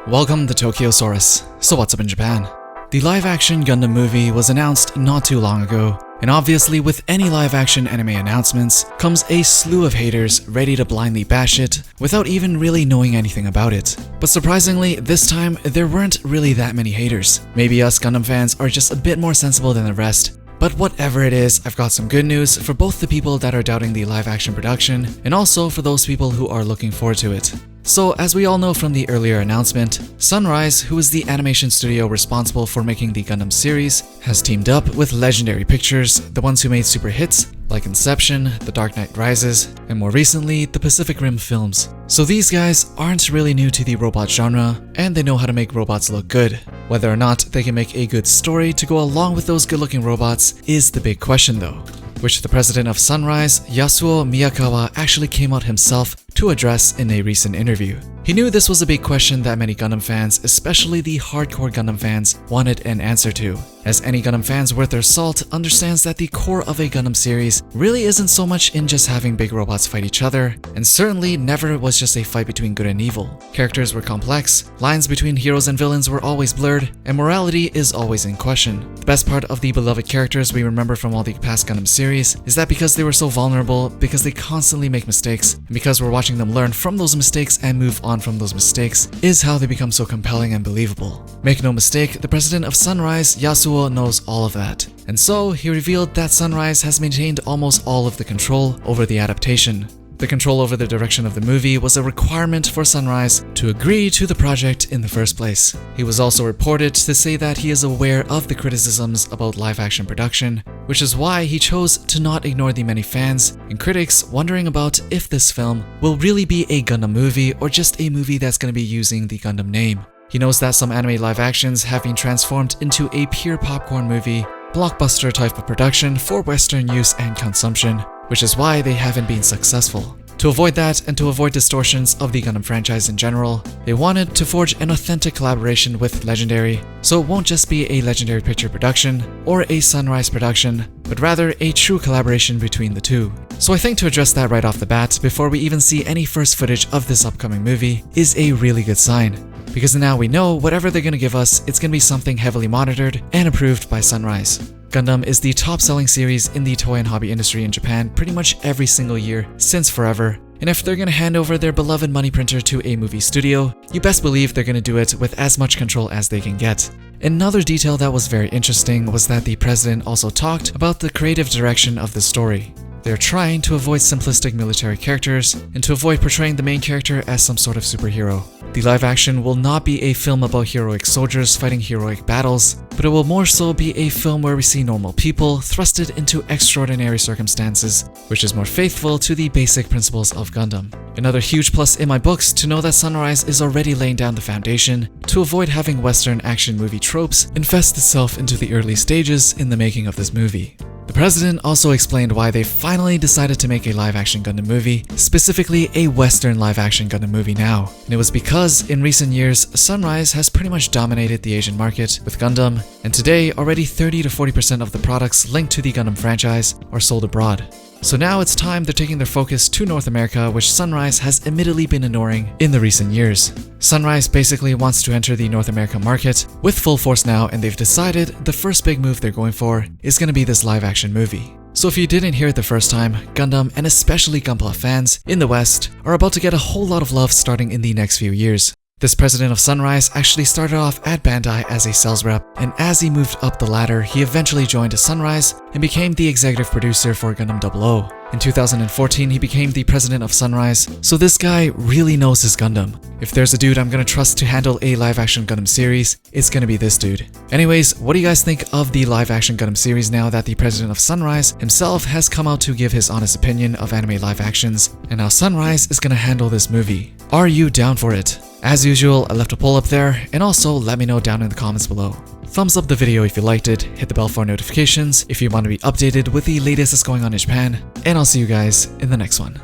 Welcome to Tokyosaurus. So what's up in Japan? The live-action Gundam movie was announced not too long ago, and obviously with any live-action anime announcements comes a slew of haters ready to blindly bash it without even really knowing anything about it. But surprisingly, this time there weren't really that many haters. Maybe us Gundam fans are just a bit more sensible than the rest. But whatever it is, I've got some good news for both the people that are doubting the live-action production and also for those people who are looking forward to it. So, as we all know from the earlier announcement, Sunrise, who is the animation studio responsible for making the Gundam series, has teamed up with Legendary Pictures, the ones who made super hits like Inception, The Dark Knight Rises, and more recently, the Pacific Rim films. So these guys aren't really new to the robot genre, and they know how to make robots look good. Whether or not they can make a good story to go along with those good-looking robots is the big question though, which the president of Sunrise, Yasuo Miyakawa, actually came out himself to address in a recent interview. He knew this was a big question that many Gundam fans, especially the hardcore Gundam fans, wanted an answer to, as any Gundam fans worth their salt understands that the core of a Gundam series really isn't so much in just having big robots fight each other, and certainly never was just a fight between good and evil. Characters were complex, lines between heroes and villains were always blurred, and morality is always in question. The best part of the beloved characters we remember from all the past Gundam series is that because they were so vulnerable, because they constantly make mistakes, and because we're watching them learn from those mistakes and move on from those mistakes, is how they become so compelling and believable. Make no mistake, the president of Sunrise, Yasuo, knows all of that. And so, he revealed that Sunrise has maintained almost all of the control over the adaptation. The control over the direction of the movie was a requirement for Sunrise to agree to the project in the first place. He was also reported to say that he is aware of the criticisms about live-action production, which is why he chose to not ignore the many fans and critics wondering about if this film will really be a Gundam movie or just a movie that's going to be using the Gundam name. He knows that some anime live-actions have been transformed into a pure popcorn movie, blockbuster type of production for Western use and consumption, which is why they haven't been successful. To avoid that and to avoid distortions of the Gundam franchise in general, they wanted to forge an authentic collaboration with Legendary, so it won't just be a Legendary Picture production or a Sunrise production, but rather a true collaboration between the two. So I think to address that right off the bat, before we even see any first footage of this upcoming movie, is a really good sign. Because now we know whatever they're gonna give us, it's gonna be something heavily monitored and approved by Sunrise. Gundam is the top-selling series in the toy and hobby industry in Japan pretty much every single year since forever, and if they're gonna hand over their beloved money printer to a movie studio, you best believe they're gonna do it with as much control as they can get. Another detail that was very interesting was that the president also talked about the creative direction of the story. They're trying to avoid simplistic military characters and to avoid portraying the main character as some sort of superhero. The live action will not be a film about heroic soldiers fighting heroic battles, but it will more so be a film where we see normal people thrusted into extraordinary circumstances, which is more faithful to the basic principles of Gundam. Another huge plus in my books to know that Sunrise is already laying down the foundation to avoid having Western action movie tropes infest itself into the early stages in the making of this movie. The president also explained why they finally decided to make a live-action Gundam movie, specifically a Western live-action Gundam movie now. And it was because, in recent years, Sunrise has pretty much dominated the Asian market with Gundam, and today already 30 to 40% of the products linked to the Gundam franchise are sold abroad. So now it's time they're taking their focus to North America, which Sunrise has admittedly been ignoring in the recent years. Sunrise basically wants to enter the North American market with full force now, and they've decided the first big move they're going for is going to be this live-action movie. So if you didn't hear it the first time, Gundam, and especially Gunpla fans in the West, are about to get a whole lot of love starting in the next few years. This president of Sunrise actually started off at Bandai as a sales rep, and as he moved up the ladder, he eventually joined Sunrise and became the executive producer for Gundam 00. In 2014, he became the president of Sunrise, so this guy really knows his Gundam. If there's a dude I'm gonna trust to handle a live-action Gundam series, it's gonna be this dude. Anyways, what do you guys think of the live-action Gundam series now that the president of Sunrise himself has come out to give his honest opinion of anime live actions, and how Sunrise is gonna handle this movie? Are you down for it? As usual, I left a poll up there, and also let me know down in the comments below. Thumbs up the video if you liked it, hit the bell for notifications if you want to be updated with the latest that's going on in Japan, and I'll see you guys in the next one.